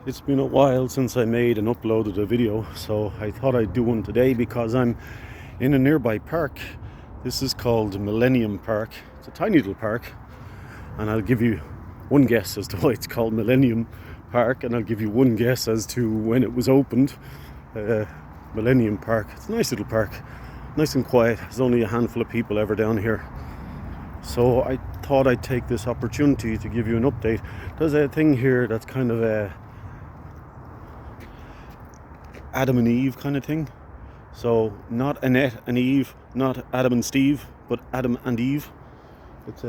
It's been a while since I made and uploaded a video, so I thought I'd do one today because I'm in a nearby park. This is called Millennium Park. It's a tiny little park, and I'll give you one guess as to why it's called Millennium Park, and I'll give you one guess as to when it was opened. Millennium Park. It's a nice little park, nice and quiet. There's only a handful of people ever down here. So I thought I'd take this opportunity to give you an update. There's a thing here that's kind of a Adam and Eve kind of thing. So not Annette and Eve, not Adam and Steve, but Adam and Eve. It's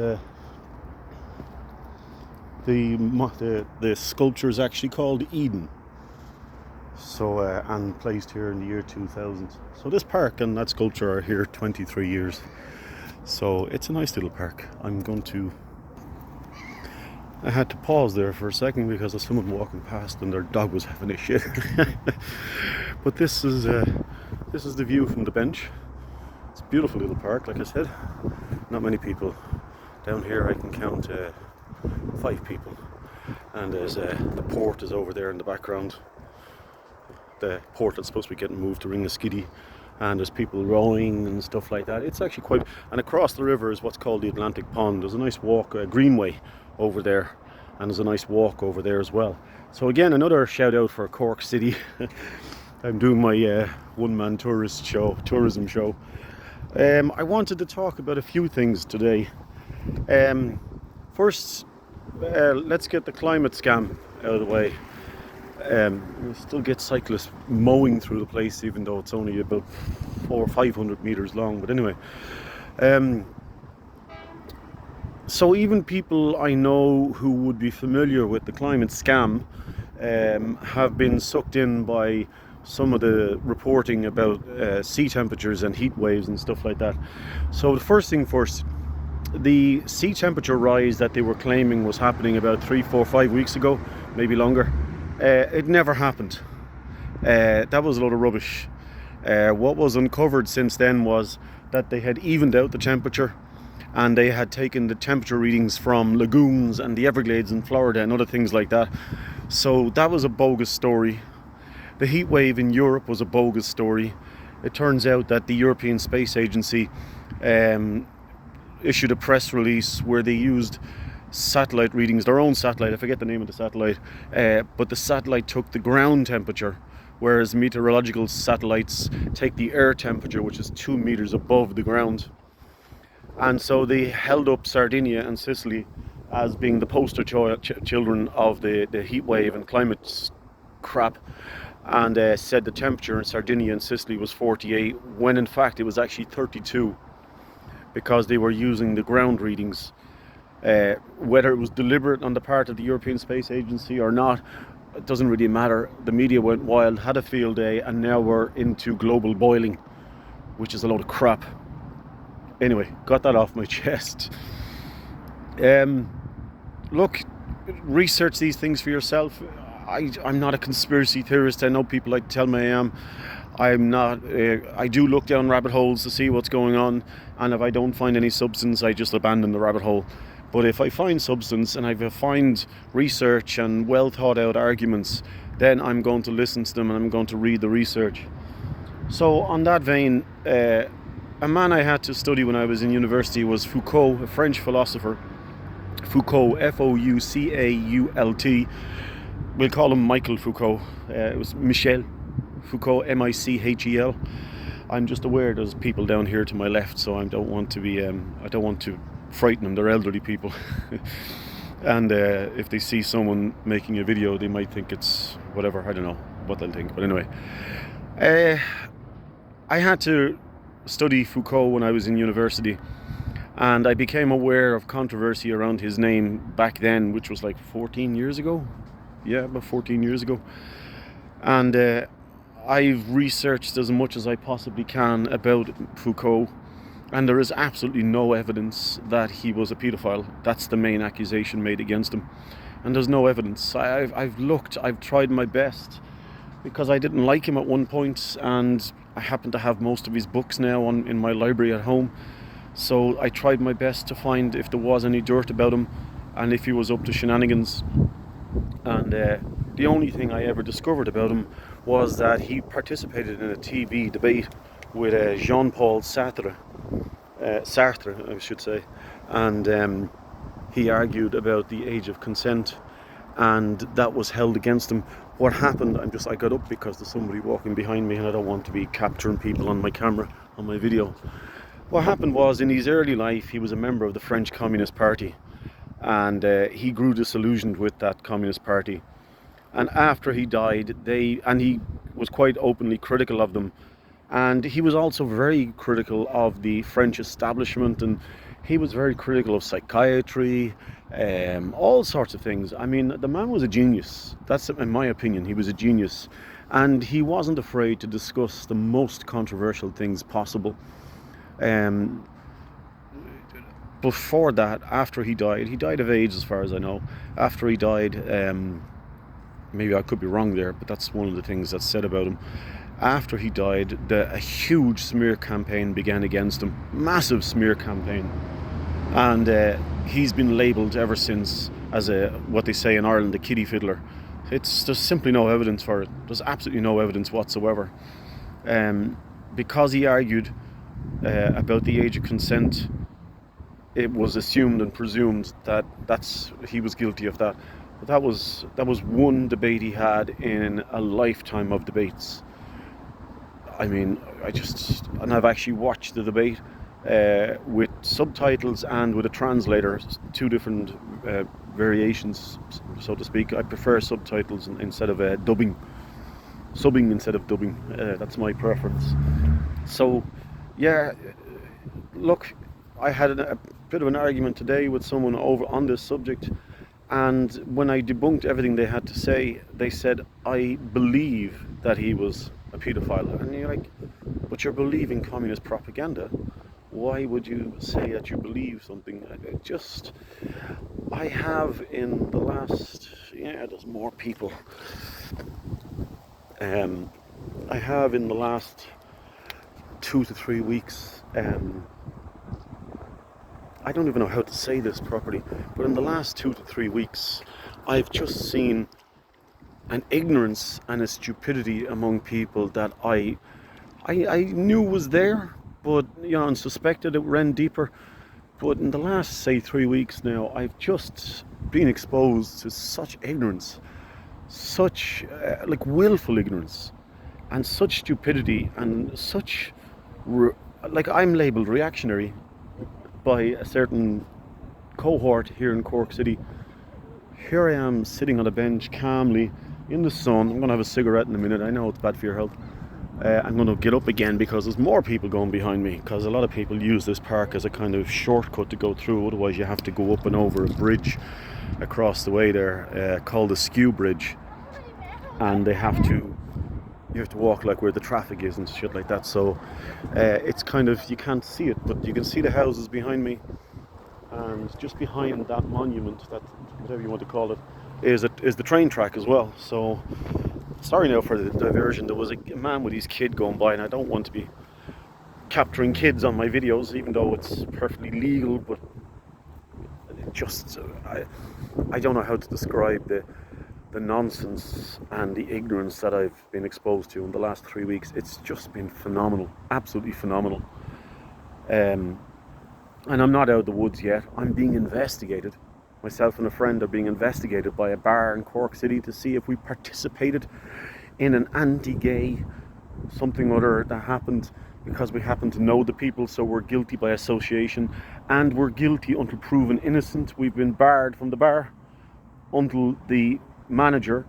the sculpture is actually called Eden. So and placed here in the year 2000. So this park and that sculpture are here 23 years. So it's a nice little park. I had to pause there for a second because of someone walking past and their dog was having a shit. But this is the view from the bench. It's a beautiful little park, like I said. Not many people. Down here I can count 5 people. And there's the port is over there in the background. The port that's supposed to be getting moved to Ringaskiddy. And there's people rowing and stuff like that. It's actually quite... And across the river is what's called the Atlantic Pond. There's a nice walk, a greenway over there. And there's a nice walk over there as well. So again, another shout out for Cork City. I'm doing my one-man tourism show. I wanted to talk about a few things today. First, let's get the climate scam out of the way. We still get cyclists mowing through the place, even though it's only about 400 or 500 meters long. But anyway, so even people I know who would be familiar with the climate scam have been sucked in by some of the reporting about sea temperatures and heat waves and stuff like that. So the first thing first, the sea temperature rise that they were claiming was happening about 3, 4, 5 weeks ago, maybe longer. It never happened. That was a load of rubbish. What was uncovered since then was that they had evened out the temperature, and they had taken the temperature readings from lagoons and the Everglades in Florida and other things like that. So that was a bogus story. The heat wave in Europe was a bogus story. It turns out that the European Space Agency issued a press release where they used satellite readings, their own satellite, I forget the name of the satellite, but the satellite took the ground temperature, whereas meteorological satellites take the air temperature, which is 2 meters above the ground. And so they held up Sardinia and Sicily as being the poster children of the heat wave and climate crap, and said the temperature in Sardinia and Sicily was 48, when in fact it was actually 32, because they were using the ground readings. Whether it was deliberate on the part of the European Space Agency or not, it doesn't really matter. The media went wild, had a field day, and now we're into global boiling, which is a load of crap. Anyway, got that off my chest. Look, research these things for yourself. I'm not a conspiracy theorist. I know people like to tell me I am. I'm not. I do look down rabbit holes to see what's going on, and if I don't find any substance, I just abandon the rabbit hole. But if I find substance and I find research and well thought out arguments, then I'm going to listen to them and I'm going to read the research. So on that vein, a man I had to study when I was in university was Foucault, a French philosopher. Foucault, Foucault. We'll call him Michel Foucault. It was Michel Foucault, Michel. I'm just aware there's people down here to my left, so I don't want to frighten them. They're elderly people. And if they see someone making a video, they might think it's whatever. I don't know what they'll think. But anyway, I had to study Foucault when I was in university, and I became aware of controversy around his name back then, which was like 14 years ago. Yeah, about 14 years ago. And I've researched as much as I possibly can about Foucault, and there is absolutely no evidence that he was a paedophile. That's the main accusation made against him, and there's no evidence. I've looked, I've tried my best, because I didn't like him at one point, and I happen to have most of his books now in my library at home. So I tried my best to find if there was any dirt about him and if he was up to shenanigans. And the only thing I ever discovered about him was that he participated in a TV debate with Jean-Paul Sartre, I should say, and he argued about the age of consent, and that was held against him. What happened, I got up because there's somebody walking behind me and I don't want to be capturing people on my camera, on my video. What happened was, in his early life, he was a member of the French Communist Party, and he grew disillusioned with that Communist Party. And after he died, he was quite openly critical of them. And he was also very critical of the French establishment, and he was very critical of psychiatry, all sorts of things. I mean, the man was a genius. That's, in my opinion, he was a genius. And he wasn't afraid to discuss the most controversial things possible. Before that, after he died of AIDS as far as I know. After he died, maybe I could be wrong there, but that's one of the things that's said about him. After he died, a huge smear campaign began against him. Massive smear campaign. And he's been labelled ever since as what they say in Ireland, a kiddie fiddler. There's simply no evidence for it. There's absolutely no evidence whatsoever. Because he argued about the age of consent, it was assumed and presumed that he was guilty of that. But that was one debate he had in a lifetime of debates. I mean, I've actually watched the debate with subtitles and with a translator, two different variations, so to speak. I prefer subtitles instead of subbing instead of dubbing. That's my preference. So, yeah, look, I had a bit of an argument today with someone over on this subject, and when I debunked everything they had to say, they said, I believe that he was a paedophile. And you're like, but you're believing communist propaganda. Why would you say that you believe something? I have in the last, there's more people. I have in the last 2 to 3 weeks, I don't even know how to say this properly, but in the last 2 to 3 weeks, I've just seen an ignorance and a stupidity among people that I knew was there, but and suspected it ran deeper. But in the last, say, 3 weeks now, I've just been exposed to such ignorance, such willful ignorance, and such stupidity, and such I'm labelled reactionary by a certain cohort here in Cork City. Here I am sitting on a bench calmly in the sun. I'm going to have a cigarette in a minute. I know it's bad for your health. I'm going to get up again because there's more people going behind me, because a lot of people use this park as a kind of shortcut to go through. Otherwise you have to go up and over a bridge across the way there called the Skew Bridge, and you have to walk like where the traffic is and shit like that. So it's kind of, you can't see it, but you can see the houses behind me, and just behind that monument, that whatever you want to call it, is the train track as well. So sorry now for the diversion. There was a man with his kid going by, and I don't want to be capturing kids on my videos, even though it's perfectly legal, but I don't know how to describe the nonsense and the ignorance that I've been exposed to in the last 3 weeks. It's just been phenomenal, absolutely phenomenal. And I'm not out of the woods yet. I'm being investigated. Myself and a friend are being investigated by a bar in Cork City to see if we participated in an anti-gay something or other that happened, because we happen to know the people, so we're guilty by association, and we're guilty until proven innocent. We've been barred from the bar until the manager,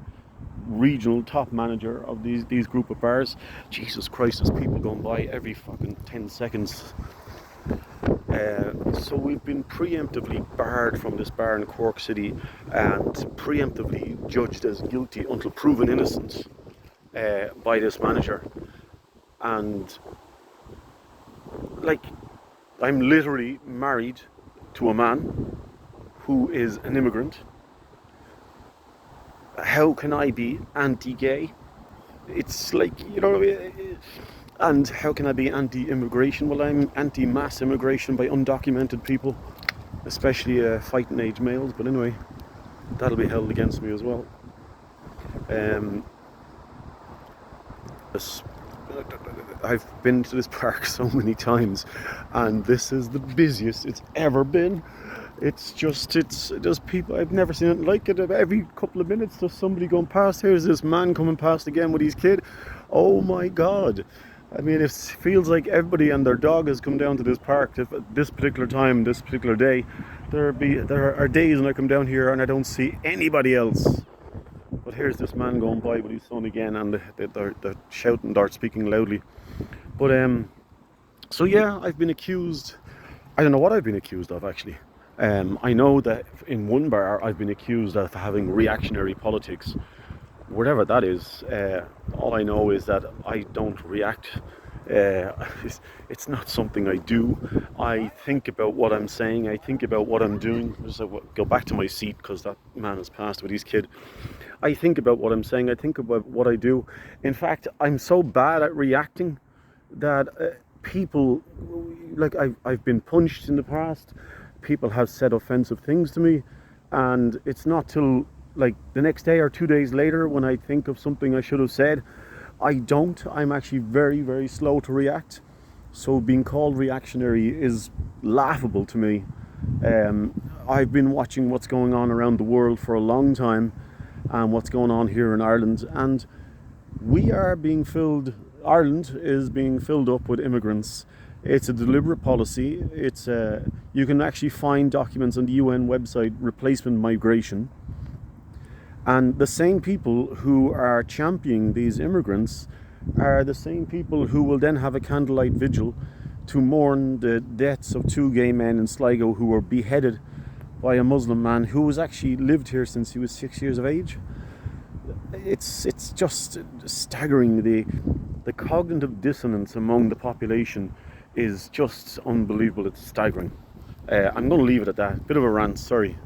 regional top manager of these group of bars. Jesus Christ, there's people going by every fucking 10 seconds. So we've been preemptively barred from this bar in Cork City and preemptively judged as guilty until proven innocent by this manager. And I'm literally married to a man who is an immigrant. How can I be anti-gay? It's like, and how can I be anti-immigration? Well, I'm anti-mass immigration by undocumented people, especially fighting age males. But anyway, that'll be held against me as well. Um, this, I've been to this park so many times, and this is the busiest it's ever been. It's just people. I've never seen it like it. Every couple of minutes there's somebody going past. Here's this man coming past again with his kid. Oh my God. I mean, it feels like everybody and their dog has come down to this park at this particular time, this particular day. There are days when I come down here and I don't see anybody else. But here's this man going by with his son again, and they're shouting, they're speaking loudly. But so yeah, I've been accused. I don't know what I've been accused of actually. I know that in one bar I've been accused of having reactionary politics, whatever that is. All I know is that I don't react. It's not something I do. I think about what I'm saying. I think about what I'm doing. Just go back to my seat because that man has passed with his kid. I think about what I'm saying. I think about what I do. In fact, I'm so bad at reacting that people, like I've been punched in the past. People have said offensive things to me, and it's not till like the next day or 2 days later when I think of something I should have said. I'm actually very, very slow to react. So being called reactionary is laughable to me. I've been watching what's going on around the world for a long time, and what's going on here in Ireland, and Ireland is being filled up with immigrants. It's a deliberate policy. You can actually find documents on the UN website, replacement migration. And the same people who are championing these immigrants are the same people who will then have a candlelight vigil to mourn the deaths of 2 gay men in Sligo who were beheaded by a Muslim man who has actually lived here since he was 6 years of age. It's just staggering. The cognitive dissonance among the population is just unbelievable. It's staggering. I'm going to leave it at that. Bit of a rant, sorry.